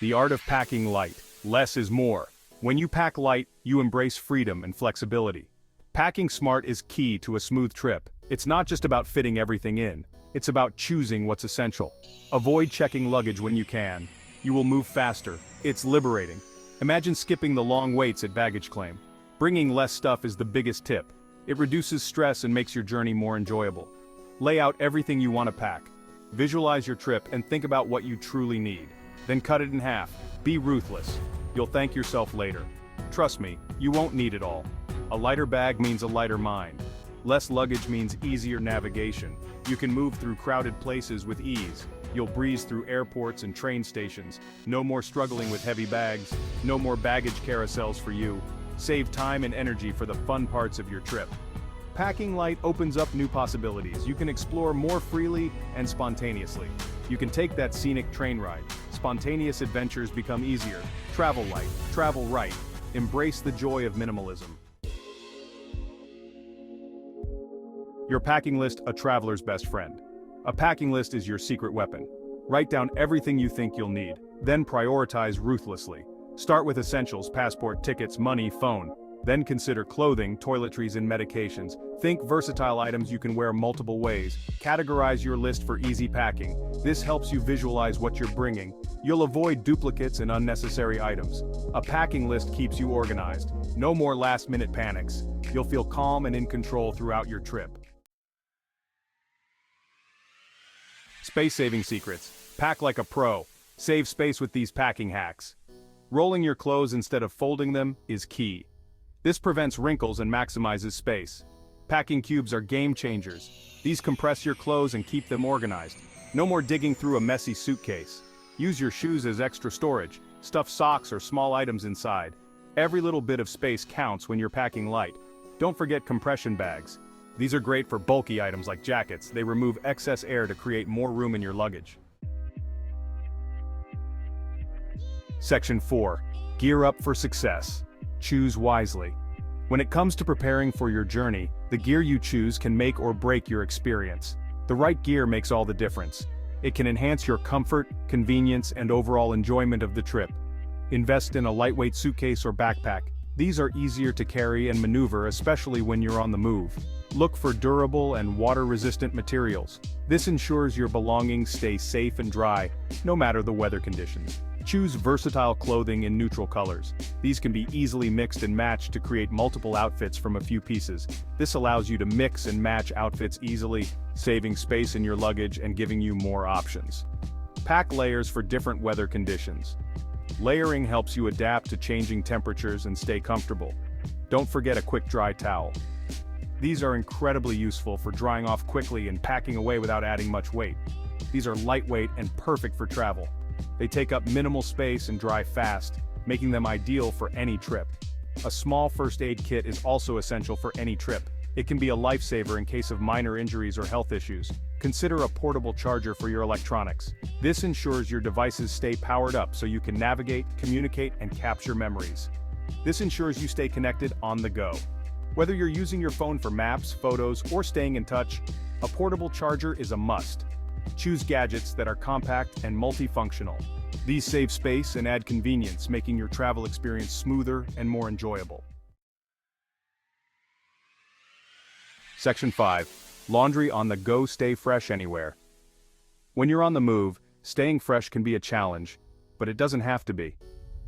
The art of packing light. Less is more. When you pack light, you embrace freedom and flexibility. Packing smart is key to a smooth trip. It's not just about fitting everything in. It's about choosing what's essential. Avoid checking luggage when you can. You will move faster. It's liberating. Imagine skipping the long waits at baggage claim. Bringing less stuff is the biggest tip. It reduces stress and makes your journey more enjoyable. Lay out everything you want to pack. Visualize your trip and think about what you truly need. Then cut it in half. Be ruthless. You'll thank yourself later. Trust me, you won't need it all. A lighter bag means a lighter mind. Less luggage means easier navigation. You can move through crowded places with ease. You'll breeze through airports and train stations. No more struggling with heavy bags. No more baggage carousels for you. Save time and energy for the fun parts of your trip. Packing light opens up new possibilities. You can explore more freely and spontaneously. You can take that scenic train ride. Spontaneous adventures become easier. Travel light, travel right. Embrace the joy of minimalism. Your packing list, a traveler's best friend. A packing list is your secret weapon. Write down everything you think you'll need, then prioritize ruthlessly. Start with essentials, passport, tickets, money, phone. Then consider clothing, toiletries, and medications. Think versatile items you can wear multiple ways. Categorize your list for easy packing. This helps you visualize what you're bringing. You'll avoid duplicates and unnecessary items. A packing list keeps you organized. No more last-minute panics. You'll feel calm and in control throughout your trip. Space-saving secrets. Pack like a pro. Save space with these packing hacks. Rolling your clothes instead of folding them is key. This prevents wrinkles and maximizes space. Packing cubes are game changers. These compress your clothes and keep them organized. No more digging through a messy suitcase. Use your shoes as extra storage. Stuff socks or small items inside. Every little bit of space counts when you're packing light. Don't forget compression bags. These are great for bulky items like jackets. They remove excess air to create more room in your luggage. Section 4. Gear up for success. Choose wisely. When it comes to preparing for your journey, the gear you choose can make or break your experience. The right gear makes all the difference. It can enhance your comfort, convenience, and overall enjoyment of the trip. Invest in a lightweight suitcase or backpack. These are easier to carry and maneuver, especially when you're on the move. Look for durable and water-resistant materials. This ensures your belongings stay safe and dry, no matter the weather conditions. Choose versatile clothing in neutral colors. These can be easily mixed and matched to create multiple outfits from a few pieces. This allows you to mix and match outfits easily, saving space in your luggage and giving you more options. Pack layers for different weather conditions. Layering helps you adapt to changing temperatures and stay comfortable. Don't forget a quick dry towel. These are incredibly useful for drying off quickly and packing away without adding much weight. These are lightweight and perfect for travel. They take up minimal space and dry fast, making them ideal for any trip. A small first aid kit is also essential for any trip. It can be a lifesaver in case of minor injuries or health issues. Consider a portable charger for your electronics. This ensures your devices stay powered up so you can navigate, communicate, and capture memories. This ensures you stay connected on the go. Whether you're using your phone for maps, photos, or staying in touch, a portable charger is a must. Choose gadgets that are compact and multifunctional. These save space and add convenience, making your travel experience smoother and more enjoyable. Section 5. Laundry on the go. Stay fresh anywhere. When you're on the move, staying fresh can be a challenge, but it doesn't have to be.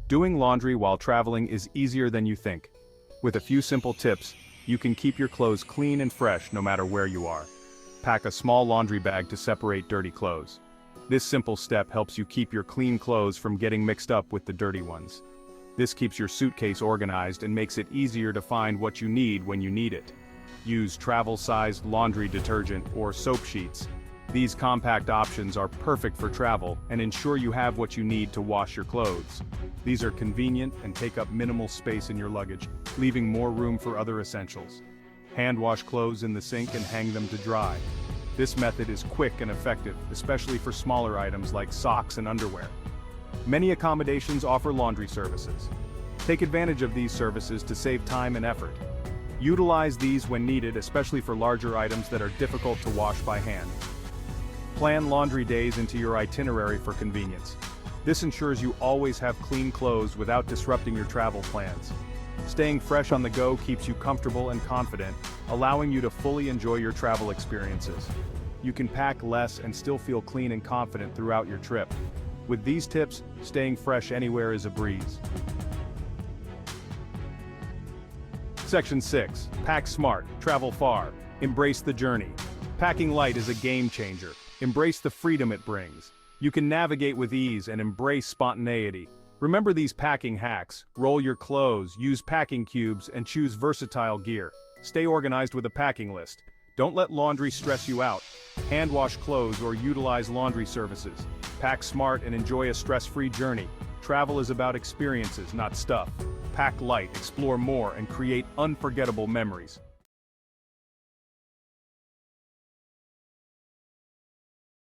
Doing laundry while traveling is easier than you think. With a few simple tips, you can keep your clothes clean and fresh no matter where you are. Pack a small laundry bag to separate dirty clothes. This simple step helps you keep your clean clothes from getting mixed up with the dirty ones. This keeps your suitcase organized and makes it easier to find what you need when you need it. Use travel-sized laundry detergent or soap sheets. These compact options are perfect for travel and ensure you have what you need to wash your clothes. These are convenient and take up minimal space in your luggage, leaving more room for other essentials. Hand wash clothes in the sink and hang them to dry. This method is quick and effective, especially for smaller items like socks and underwear. Many accommodations offer laundry services. Take advantage of these services to save time and effort. Utilize these when needed, especially for larger items that are difficult to wash by hand. Plan laundry days into your itinerary for convenience. This ensures you always have clean clothes without disrupting your travel plans. Staying fresh on the go keeps you comfortable and confident, allowing you to fully enjoy your travel experiences. You can pack less and still feel clean and confident throughout your trip. With these tips, staying fresh anywhere is a breeze. Section 6. Pack smart, travel far, embrace the journey. Packing light is a game changer. Embrace the freedom it brings. You can navigate with ease and embrace spontaneity. Remember these packing hacks: roll your clothes, use packing cubes, and choose versatile gear. Stay organized with a packing list. Don't let laundry stress you out. Hand wash clothes or utilize laundry services. Pack smart and enjoy a stress-free journey. Travel is about experiences, not stuff. Pack light, explore more, and create unforgettable memories.